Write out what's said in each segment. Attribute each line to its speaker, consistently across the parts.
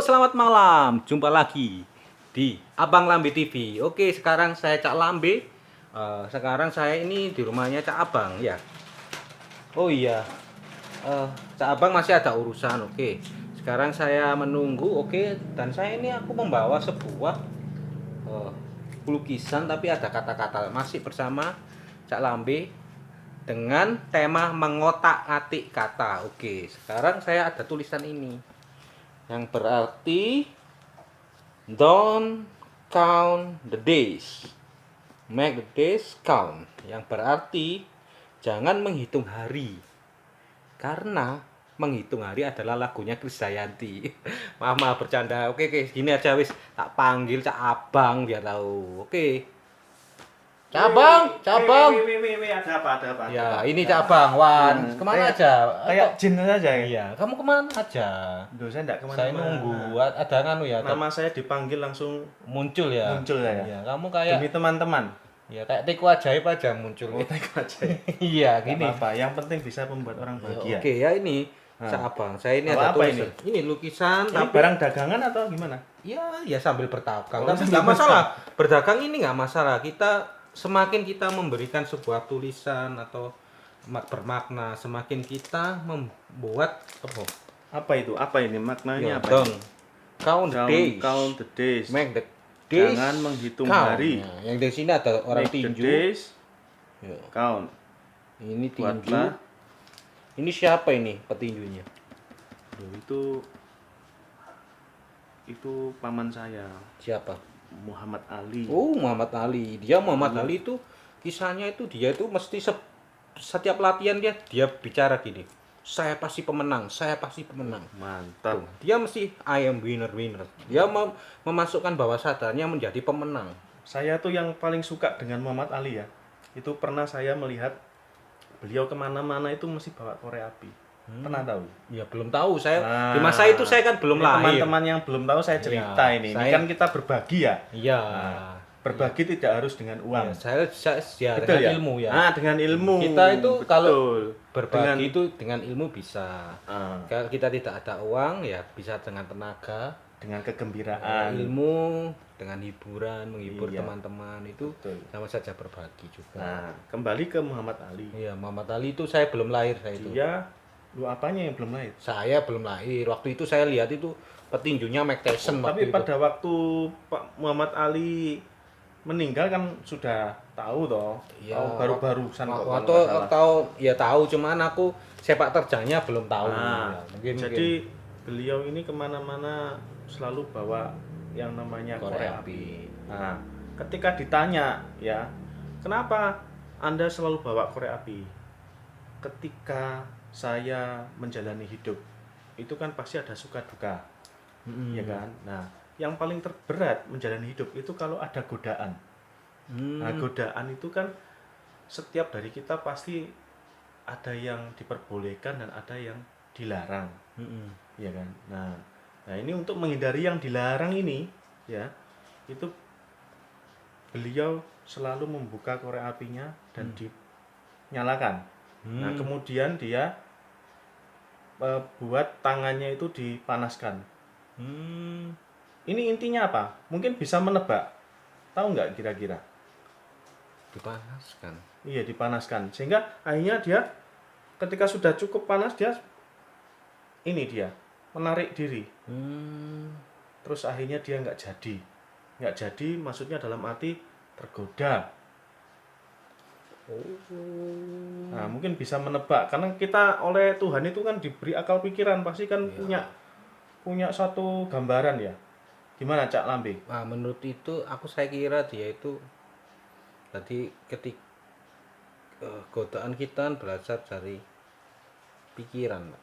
Speaker 1: selamat malam. Jumpa lagi di Abang Lambe TV. Oke, sekarang saya Cak Lambe. Sekarang saya ini di rumahnya Cak Abang ya. Oh iya, Cak Abang masih ada urusan. Oke, sekarang saya menunggu. Oke, dan saya ini aku membawa sebuah eh, lukisan, tapi ada kata-kata. Masih bersama Cak Lambe dengan tema mengotak-atik kata. Oke, sekarang saya ada tulisan ini yang berarti don't count the days, make the days count, yang berarti jangan menghitung hari karena menghitung hari adalah lagunya Krisdayanti. Maaf bercanda. Oke, gini aja wis, tak panggil Cak Abang biar tahu. Oke, Cak Abang.
Speaker 2: Ada apa?
Speaker 1: Ya, ini Cak Abang. Wan, kemana aja?
Speaker 2: Kayak jin saja ya?
Speaker 1: Iya, kamu kemana aja?
Speaker 2: Duh, saya enggak
Speaker 1: Saya
Speaker 2: kemana-mana.
Speaker 1: nunggu, ada nganu ya,
Speaker 2: Nama saya dipanggil langsung
Speaker 1: muncul ya.
Speaker 2: muncul ya.
Speaker 1: Iya, kamu kayak
Speaker 2: Demi teman-teman.
Speaker 1: ya kayak tiku ajaib aja muncul.
Speaker 2: Oh, thank you aja.
Speaker 1: Iya,
Speaker 2: Nggak
Speaker 1: gini.
Speaker 2: apa-apa, yang penting bisa membuat orang bahagia.
Speaker 1: Oke, ya ini Cak Abang. Saya ini ada
Speaker 2: Apa
Speaker 1: tulisan. Ini lukisan
Speaker 2: Ini
Speaker 1: tapi
Speaker 2: barang dagangan atau gimana?
Speaker 1: ya sambil berdagang.
Speaker 2: Oh,
Speaker 1: Kan
Speaker 2: sambil
Speaker 1: nggak masalah. Berdagang ini nggak masalah. Semakin kita memberikan sebuah tulisan atau bermakna, semakin kita membuat
Speaker 2: Apa itu? Apa ini? Maknanya apa?
Speaker 1: don't count the days.
Speaker 2: Count the days.
Speaker 1: Make the days.
Speaker 2: Jangan menghitung
Speaker 1: count.
Speaker 2: hari.
Speaker 1: Nah, yang di sini ada orang
Speaker 2: Make the
Speaker 1: tinju.
Speaker 2: days
Speaker 1: Ya.
Speaker 2: count.
Speaker 1: Ini tinju.
Speaker 2: Buatlah.
Speaker 1: Ini siapa ini petinjunya?
Speaker 2: Duh, itu paman saya,
Speaker 1: Siapa?
Speaker 2: Muhammad Ali.
Speaker 1: Oh, Muhammad Ali. Muhammad Ali itu kisahnya itu dia itu mesti setiap latihan dia bicara gini. Saya pasti pemenang, saya pasti pemenang.
Speaker 2: Mantap.
Speaker 1: Tuh, dia mesti I am winner. Dia memasukkan bawah sadarnya menjadi pemenang.
Speaker 2: Saya tuh yang paling suka dengan Muhammad Ali ya. Itu pernah saya melihat beliau kemana-mana itu mesti bawa korek api. Pernah tahu?
Speaker 1: Ya belum tahu saya.
Speaker 2: Nah,
Speaker 1: Di masa itu saya kan belum
Speaker 2: ini
Speaker 1: lahir.
Speaker 2: Teman-teman yang belum tahu saya cerita
Speaker 1: Ya,
Speaker 2: ini. Ini
Speaker 1: saya-
Speaker 2: kan kita berbagi ya.
Speaker 1: Iya.
Speaker 2: Berbagi tidak harus dengan uang.
Speaker 1: Ya, saya ya,
Speaker 2: Betul
Speaker 1: dengan
Speaker 2: ya?
Speaker 1: ilmu ya.
Speaker 2: Nah, dengan ilmu.
Speaker 1: Kita itu
Speaker 2: Betul.
Speaker 1: kalau berbagi
Speaker 2: Dengan-
Speaker 1: itu dengan ilmu bisa.
Speaker 2: Ah,
Speaker 1: Kalau kita tidak ada uang ya bisa dengan tenaga,
Speaker 2: dengan kegembiraan.
Speaker 1: ilmu, dengan hiburan, menghibur
Speaker 2: Iya.
Speaker 1: teman-teman itu
Speaker 2: Betul.
Speaker 1: sama saja berbagi juga.
Speaker 2: Nah, kembali ke Muhammad Ali.
Speaker 1: Iya, Muhammad Ali itu saya belum lahir saya itu.
Speaker 2: Dia lu apanya yang belum lahir?
Speaker 1: Saya belum lahir. Waktu itu saya lihat itu petinjunya Mike Tyson
Speaker 2: Tapi
Speaker 1: waktu itu.
Speaker 2: pada waktu Pak Muhammad Ali meninggal kan sudah tahu toh.
Speaker 1: Iya.
Speaker 2: Tahu baru-barusan kok kalau
Speaker 1: Atau
Speaker 2: nggak salah.
Speaker 1: tahu ya tahu, cuman aku sepak terjangnya belum tahu.
Speaker 2: Nah,
Speaker 1: Ya, mungkin
Speaker 2: jadi beliau ini kemana-mana selalu bawa yang namanya
Speaker 1: korek
Speaker 2: korek
Speaker 1: api.
Speaker 2: Nah, ketika ditanya ya, kenapa Anda selalu bawa korek api? Ketika saya menjalani hidup, itu kan pasti ada suka duka, ya kan? Nah, yang paling terberat menjalani hidup itu kalau ada godaan. Nah, godaan itu kan setiap dari kita pasti ada yang diperbolehkan dan ada yang dilarang, ya kan? Nah ini untuk menghindari yang dilarang ini, ya, itu beliau selalu membuka korek apinya dan dinyalakan. Nah kemudian dia buat tangannya itu dipanaskan. Ini intinya apa? Mungkin bisa menebak. Tahu nggak kira-kira?
Speaker 1: Dipanaskan.
Speaker 2: Iya, dipanaskan. Sehingga akhirnya dia ketika sudah cukup panas dia menarik diri. Terus akhirnya dia nggak jadi maksudnya dalam arti tergoda. Nah, mungkin bisa menebak karena kita oleh Tuhan itu kan diberi akal pikiran, pasti kan punya satu gambaran ya. Gimana Cak Lambe?
Speaker 1: Nah, menurut itu saya kira dia itu tadi godaan kita kan berasal dari pikiran, Pak.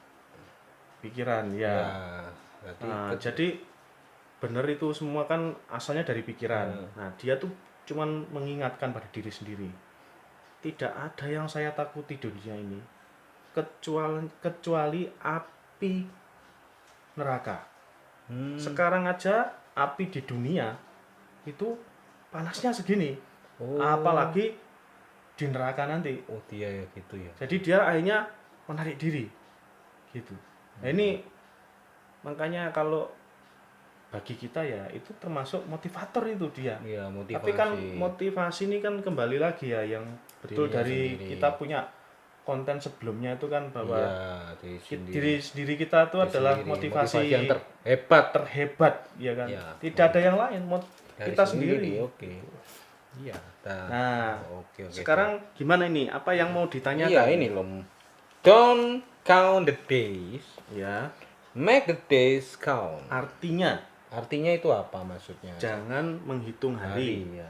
Speaker 2: Pikiran ya. Jadi benar itu semua kan asalnya dari pikiran. Nah, dia tuh cuman mengingatkan pada diri sendiri. Tidak ada yang saya takuti dunia ini kecuali api neraka. Sekarang aja api di dunia itu panasnya segini. Apalagi di neraka nanti.
Speaker 1: Oh, dia ya gitu ya.
Speaker 2: Jadi dia akhirnya menarik diri. Gitu. Nah, ini makanya kalau bagi kita ya itu termasuk motivator itu dia.
Speaker 1: Iya, motivasi.
Speaker 2: Tapi kan motivasi ini kan kembali lagi ya yang betul
Speaker 1: Dirinya
Speaker 2: dari
Speaker 1: sendiri.
Speaker 2: kita punya konten sebelumnya itu kan bahwa
Speaker 1: Iya,
Speaker 2: diri sendiri kita itu adalah
Speaker 1: sendiri.
Speaker 2: motivasi
Speaker 1: yang terhebat
Speaker 2: terhebat ya kan.
Speaker 1: Ya,
Speaker 2: Tidak ada yang lain,
Speaker 1: dari
Speaker 2: kita sendiri.
Speaker 1: Oke. Iya.
Speaker 2: Nah,
Speaker 1: Oke.
Speaker 2: sekarang gimana ini? Apa yang mau ditanyakan?
Speaker 1: Iya, ini loh. Don't count the days,
Speaker 2: Ya,
Speaker 1: make the days count.
Speaker 2: artinya
Speaker 1: Artinya itu apa maksudnya?
Speaker 2: jangan menghitung hari.
Speaker 1: Ya.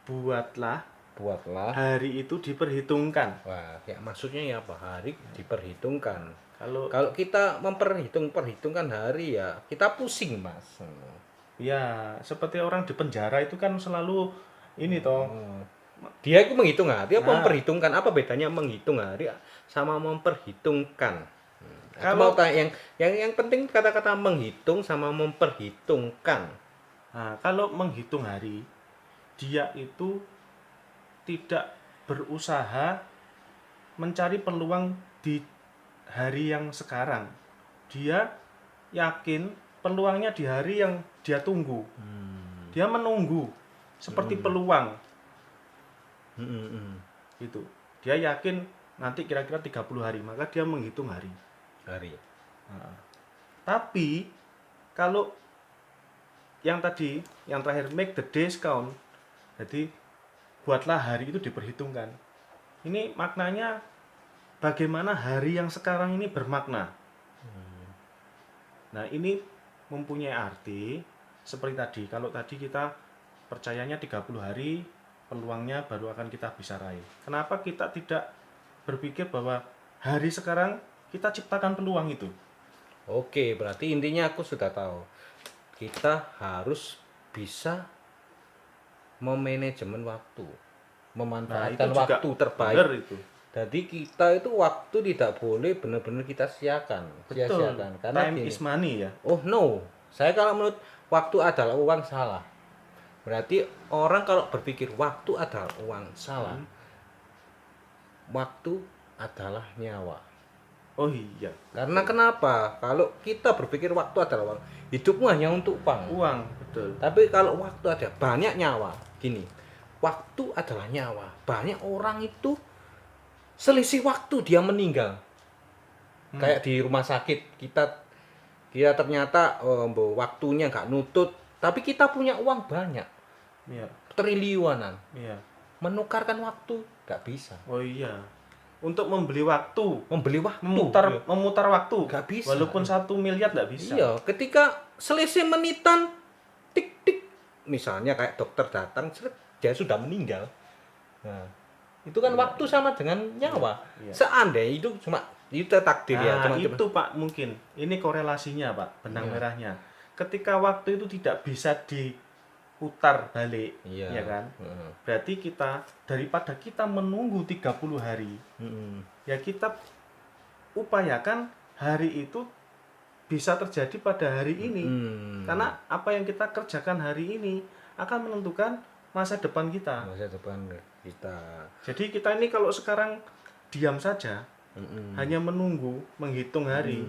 Speaker 2: Buatlah
Speaker 1: Buatlah.
Speaker 2: hari itu diperhitungkan.
Speaker 1: Wah, ya maksudnya ya apa? Hari diperhitungkan.
Speaker 2: Kalau
Speaker 1: Kalau kita perhitungkan hari ya, kita pusing, Mas.
Speaker 2: ya seperti orang di penjara itu kan selalu ini toh.
Speaker 1: Dia itu menghitung hari apa
Speaker 2: Nah.
Speaker 1: memperhitungkan? Apa bedanya menghitung hari sama memperhitungkan? Aku
Speaker 2: Kalau-
Speaker 1: mau tanya yang penting kata-kata menghitung sama memperhitungkan.
Speaker 2: Nah, kalau menghitung hari, dia itu tidak berusaha mencari peluang di hari yang sekarang. Dia yakin peluangnya di hari yang dia tunggu. Dia menunggu seperti peluang gitu. Dia yakin nanti kira-kira 30 hari, maka dia menghitung hari.
Speaker 1: Hari.
Speaker 2: Nah, tapi kalau yang tadi, yang terakhir make the days count, jadi buatlah hari itu diperhitungkan. Ini maknanya bagaimana hari yang sekarang ini bermakna. Nah, ini mempunyai arti seperti tadi. Kalau tadi kita percayanya 30 hari peluangnya baru akan kita bisa raih. Kenapa kita tidak berpikir bahwa hari sekarang kita ciptakan peluang itu?
Speaker 1: Oke, berarti intinya aku sudah tahu. Kita harus bisa memanajemen waktu, memanfaatkan
Speaker 2: juga
Speaker 1: waktu terbaik.
Speaker 2: benar itu.
Speaker 1: Jadi kita itu waktu tidak boleh benar-benar kita sia-siakan.
Speaker 2: Betul.
Speaker 1: Karena
Speaker 2: Time
Speaker 1: gini.
Speaker 2: is money ya.
Speaker 1: Oh no, saya kalau menurut waktu adalah uang salah. Berarti orang kalau berpikir waktu adalah uang salah. Waktu adalah nyawa.
Speaker 2: Oh iya,
Speaker 1: Karena kenapa? Kalau kita berpikir waktu adalah uang, hidupmu hanya untuk uang.
Speaker 2: uang, betul.
Speaker 1: Tapi kalau waktu ada banyak nyawa, gini, waktu adalah nyawa. Banyak orang itu selisih waktu dia meninggal. Kayak di rumah sakit kita ternyata waktunya nggak nutut, tapi kita punya uang banyak,
Speaker 2: Iya,
Speaker 1: triliunan.
Speaker 2: iya.
Speaker 1: Menukarkan waktu nggak bisa.
Speaker 2: Oh iya. Untuk membeli waktu,
Speaker 1: Membeli waktu
Speaker 2: memutar waktu,
Speaker 1: nggak bisa.
Speaker 2: walaupun 1 miliar nggak bisa.
Speaker 1: Iya, ketika selisih menitan, tik tik, misalnya kayak dokter datang, seret, dia sudah meninggal. Nah, itu kan waktu sama dengan nyawa.
Speaker 2: Iya.
Speaker 1: Seandainya itu cuma itu takdir ya,
Speaker 2: Nah,
Speaker 1: cuma
Speaker 2: itu Pak mungkin. Ini korelasinya Pak, benang merahnya. Ketika waktu itu tidak bisa diputar balik,
Speaker 1: Iya.
Speaker 2: ya kan?
Speaker 1: Heeh.
Speaker 2: Berarti kita daripada kita menunggu 30 hari, ya kita upayakan hari itu bisa terjadi pada hari ini. Karena apa yang kita kerjakan hari ini akan menentukan masa depan kita.
Speaker 1: Masa depan kita.
Speaker 2: Jadi kita ini kalau sekarang diam saja, hanya menunggu, menghitung hari,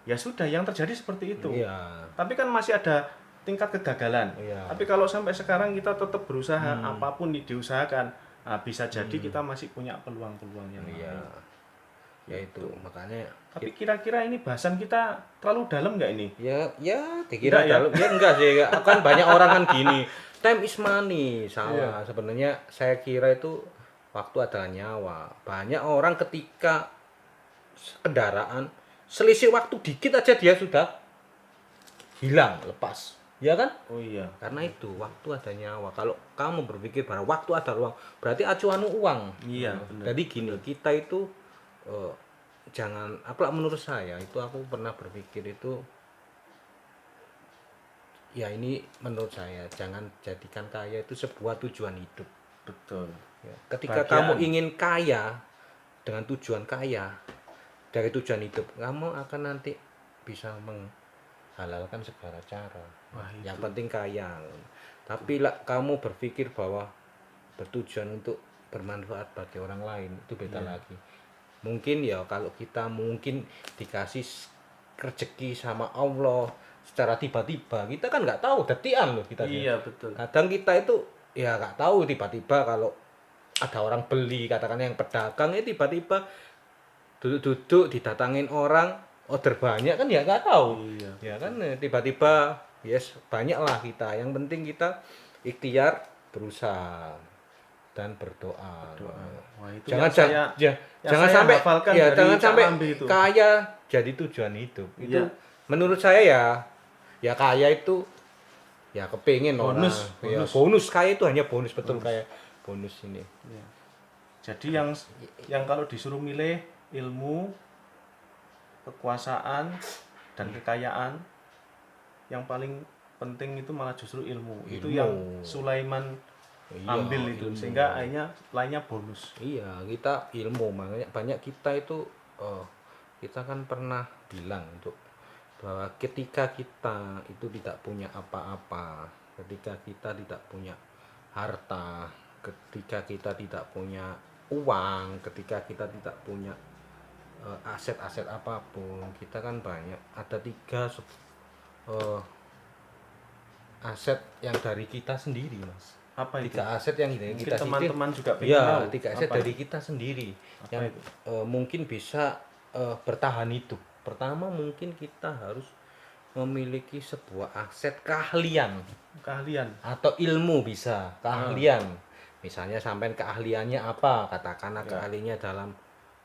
Speaker 2: ya sudah yang terjadi seperti itu.
Speaker 1: Iya.
Speaker 2: Tapi kan masih ada tingkat kegagalan.
Speaker 1: Iya.
Speaker 2: Tapi kalau sampai sekarang kita tetap berusaha, apapun diusahakan, nah, bisa jadi kita masih punya peluang-peluang yang
Speaker 1: Iya.
Speaker 2: lain.
Speaker 1: Ya itu makanya
Speaker 2: Tapi kira-kira ini bahasan kita terlalu dalam nggak ini?
Speaker 1: ya dikira
Speaker 2: Enggak ya?
Speaker 1: dalam ya enggak sih kan banyak orang kan gini time is money salah sebenarnya saya kira itu waktu adalah nyawa. Banyak orang ketika kendaraan selisih waktu dikit aja dia sudah hilang lepas ya kan.
Speaker 2: Oh iya.
Speaker 1: Karena itu waktu ada nyawa. Kalau kamu berpikir bahwa waktu adalah uang, berarti acuanmu uang.
Speaker 2: Iya, benar.
Speaker 1: Jadi gini, kita itu jangan, apa menurut saya itu aku pernah berpikir itu, ya ini menurut saya jangan jadikan kaya itu sebuah tujuan hidup.
Speaker 2: Betul.
Speaker 1: Ya, ketika
Speaker 2: Bagian.
Speaker 1: kamu ingin kaya dengan tujuan kaya dari tujuan hidup, kamu akan nanti bisa menghalalkan segala cara.
Speaker 2: Wah,
Speaker 1: Yang penting kaya. Tapi lah kamu berpikir bahwa bertujuan untuk bermanfaat bagi orang lain itu beda lagi. Mungkin ya kalau kita mungkin dikasih rezeki sama Allah, secara tiba-tiba. Kita kan nggak tahu detian loh kita.
Speaker 2: Iya, betul.
Speaker 1: Kadang kita itu ya nggak tahu tiba-tiba kalau ada orang beli, katakan yang pedagang itu tiba-tiba duduk-duduk didatangin orang order banyak kan ya nggak tahu.
Speaker 2: Iya.
Speaker 1: Ya kan tiba-tiba yes banyak lah kita. Yang penting kita ikhtiar berusaha dan berdoa.
Speaker 2: Wah, itu
Speaker 1: Jangan
Speaker 2: yang saya,
Speaker 1: ya,
Speaker 2: yang
Speaker 1: jangan
Speaker 2: saya
Speaker 1: sampai
Speaker 2: hafalkan
Speaker 1: ya
Speaker 2: dari
Speaker 1: jangan
Speaker 2: Cak
Speaker 1: sampai
Speaker 2: Lambe itu.
Speaker 1: kaya jadi tujuan hidup. Itu
Speaker 2: Iya.
Speaker 1: menurut saya ya kaya itu ya kepingin
Speaker 2: Bonus,
Speaker 1: orang. Ya,
Speaker 2: bonus.
Speaker 1: bonus kaya itu hanya bonus betul kayak bonus ini.
Speaker 2: Iya. Jadi yang kalau disuruh milih ilmu, kekuasaan dan kekayaan, yang paling penting itu malah justru ilmu. Itu
Speaker 1: Ilmu.
Speaker 2: yang Sulaiman
Speaker 1: Iya,
Speaker 2: ambil itu,
Speaker 1: ilmu.
Speaker 2: sehingga akhirnya lainnya bonus.
Speaker 1: Iya, kita ilmu makanya banyak kita itu kita kan pernah bilang untuk bahwa ketika kita itu tidak punya apa-apa, ketika kita tidak punya harta, ketika kita tidak punya uang, ketika kita tidak punya aset-aset apapun, kita kan banyak ada aset yang dari kita sendiri, Mas.
Speaker 2: Apa itu?
Speaker 1: 3 aset yang dari
Speaker 2: Mungkin
Speaker 1: kita sendiri.
Speaker 2: teman-teman juga pengen
Speaker 1: Ya,
Speaker 2: tahu.
Speaker 1: 3 aset
Speaker 2: Apa
Speaker 1: dari kita sendiri
Speaker 2: Apa
Speaker 1: yang
Speaker 2: itu?
Speaker 1: mungkin bisa bertahan hidup. Pertama mungkin kita harus memiliki sebuah aset keahlian
Speaker 2: Keahlian.
Speaker 1: atau ilmu bisa keahlian. Misalnya sampai keahliannya apa? Katakanlah
Speaker 2: Ya.
Speaker 1: keahliannya dalam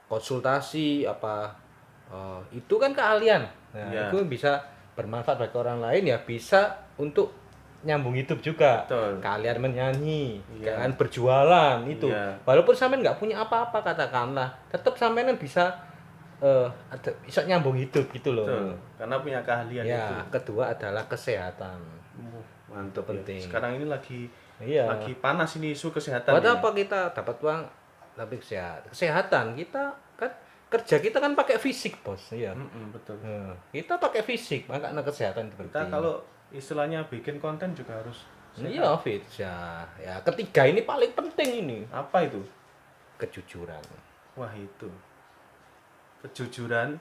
Speaker 1: konsultasi apa itu kan keahlian. Nah,
Speaker 2: Ya.
Speaker 1: itu bisa bermanfaat bagi orang lain ya bisa untuk nyambung hidup juga.
Speaker 2: Betul.
Speaker 1: Keahlian menyanyi,
Speaker 2: Iya.
Speaker 1: keahlian berjualan itu.
Speaker 2: Iya.
Speaker 1: Walaupun sampean nggak punya apa-apa katakanlah, tetap sampean bisa bisa nyambung hidup gitu loh.
Speaker 2: Betul. Karena punya keahlian itu.
Speaker 1: Ya, kedua adalah kesehatan.
Speaker 2: Mantap
Speaker 1: Penting.
Speaker 2: ya. Sekarang ini lagi
Speaker 1: Iya.
Speaker 2: panas ini isu kesehatan.
Speaker 1: Buat
Speaker 2: ini.
Speaker 1: apa kita dapat uang tapi kesehatan kita kan kerja kita kan pakai fisik bos, iya.
Speaker 2: Betul.
Speaker 1: Nah, kita pakai fisik makanya kesehatan itu
Speaker 2: Kita
Speaker 1: penting.
Speaker 2: kalau istilahnya bikin konten juga harus sehat.
Speaker 1: Iya fit ya ketiga ini paling penting ini
Speaker 2: Apa itu?
Speaker 1: kejujuran.
Speaker 2: Wah, itu. Kejujuran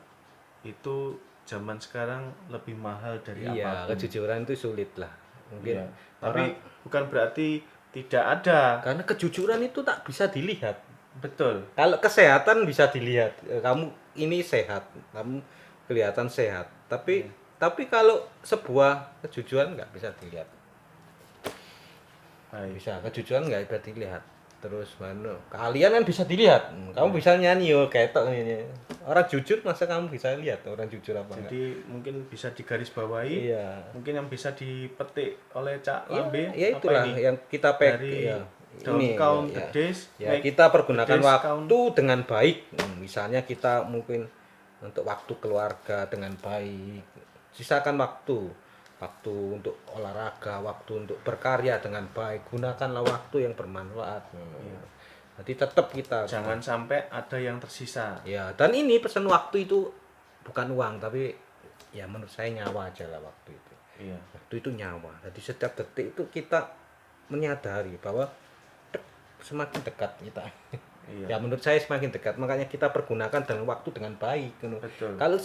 Speaker 2: itu zaman sekarang lebih mahal dari
Speaker 1: Iya,
Speaker 2: apapun.
Speaker 1: kejujuran itu sulit lah mungkin.
Speaker 2: Iya. Tapi bukan berarti tidak ada.
Speaker 1: Karena kejujuran itu tak bisa dilihat.
Speaker 2: Betul.
Speaker 1: Kalau kesehatan bisa dilihat, kamu ini sehat, kamu kelihatan sehat. Tapi kalau sebuah kejujuran nggak bisa dilihat.
Speaker 2: Baik.
Speaker 1: Bisa kejujuran nggak bisa dilihat. Terus mana? Keahlian kan bisa dilihat. Kamu bisa nyanyi oh ketok ini. Orang jujur masa kamu bisa lihat orang jujur apa enggak?
Speaker 2: Jadi mungkin bisa digarisbawahi.
Speaker 1: Iya.
Speaker 2: Mungkin yang bisa dipetik oleh Cak
Speaker 1: Ya,
Speaker 2: Lambe.
Speaker 1: ya itulah
Speaker 2: apa ini?
Speaker 1: yang kita
Speaker 2: Dari
Speaker 1: ya.
Speaker 2: don't count the
Speaker 1: ya.
Speaker 2: days,
Speaker 1: Ya,
Speaker 2: make
Speaker 1: kita pergunakan
Speaker 2: the days
Speaker 1: waktu dengan baik. Misalnya kita mungkin untuk waktu keluarga dengan baik. Sisakan waktu untuk olahraga, waktu untuk berkarya dengan baik. Gunakanlah waktu yang bermanfaat. Jadi tetap kita
Speaker 2: Jangan sampai ada yang tersisa.
Speaker 1: ya, dan ini pesan waktu itu bukan uang, tapi ya menurut saya nyawa aja lah waktu itu.
Speaker 2: Iya.
Speaker 1: Waktu itu nyawa. Jadi setiap detik itu kita menyadari bahwa semakin dekat kita.
Speaker 2: Iya.
Speaker 1: Ya menurut saya semakin dekat, makanya kita pergunakan dengan waktu dengan baik.
Speaker 2: Betul.
Speaker 1: Kalau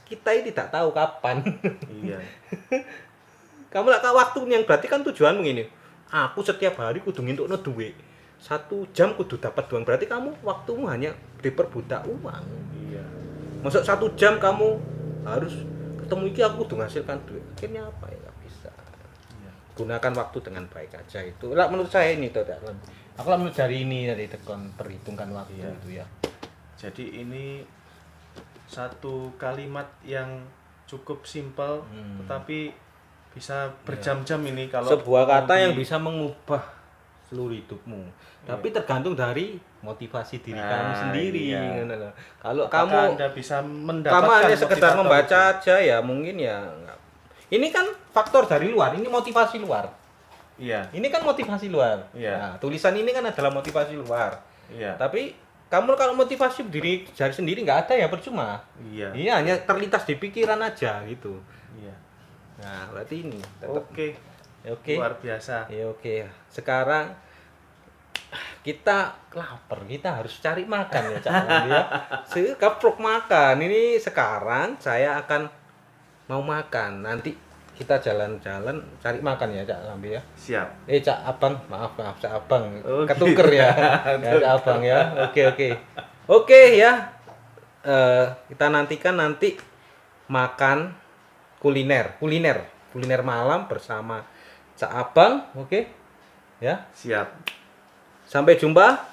Speaker 1: kita ini tidak tahu kapan.
Speaker 2: Iya.
Speaker 1: Kamu lah waktu yang berarti kan tujuanmu ini. Aku setiap hari kudu ngintukno duit. 1 jam kudu dapat uang, berarti kamu waktumu hanya diperbudak uang.
Speaker 2: Iya.
Speaker 1: Masuk 1 jam kamu harus ketemu iki aku kudu menghasilkan duit. Akhirnya apa ya nggak bisa.
Speaker 2: Iya.
Speaker 1: Gunakan waktu dengan baik aja itu. Lah menurut saya ini tuh. Aku lah menurut dari ini dari tekon perhitungkan waktu
Speaker 2: Iya.
Speaker 1: itu ya.
Speaker 2: Jadi ini satu kalimat yang cukup simpel, tetapi bisa berjam-jam ini kalau
Speaker 1: Sebuah
Speaker 2: mau
Speaker 1: kata yang bisa mengubah seluruh hidupmu. Tapi tergantung dari motivasi diri
Speaker 2: Nah,
Speaker 1: kamu sendiri.
Speaker 2: iya.
Speaker 1: Ngono loh. Kalau
Speaker 2: Apakah
Speaker 1: kamu
Speaker 2: Anda bisa
Speaker 1: kamu
Speaker 2: mendapatkan
Speaker 1: hanya sekedar
Speaker 2: motivator
Speaker 1: membaca
Speaker 2: itu?
Speaker 1: aja ya mungkin ya enggak. Ini kan faktor dari luar, ini motivasi luar.
Speaker 2: Iya.
Speaker 1: Ini kan motivasi luar.
Speaker 2: Iya.
Speaker 1: Nah, tulisan ini kan adalah motivasi luar.
Speaker 2: Iya.
Speaker 1: Tapi kamu kalau motivasi diri jari sendiri nggak ada ya percuma.
Speaker 2: Iya.
Speaker 1: Ini hanya terlintas di pikiran aja gitu.
Speaker 2: Iya.
Speaker 1: Nah, berarti ini tetap
Speaker 2: Oke.
Speaker 1: oke.
Speaker 2: Luar biasa.
Speaker 1: Ya oke. Sekarang kita lapar, kita harus cari makan ya, Cak. Ya. Keprok makan. Ini sekarang saya akan mau makan. Nanti kita jalan-jalan cari makan ya Cak Lambe ya.
Speaker 2: Siap.
Speaker 1: Cak Abang, maaf Cak Abang,
Speaker 2: Oh,
Speaker 1: ketuker
Speaker 2: gitu.
Speaker 1: ya, ya Cak Abang ya. Oke ya. Kita nantikan nanti makan kuliner malam bersama Cak Abang, oke? Ya.
Speaker 2: Siap.
Speaker 1: Sampai jumpa.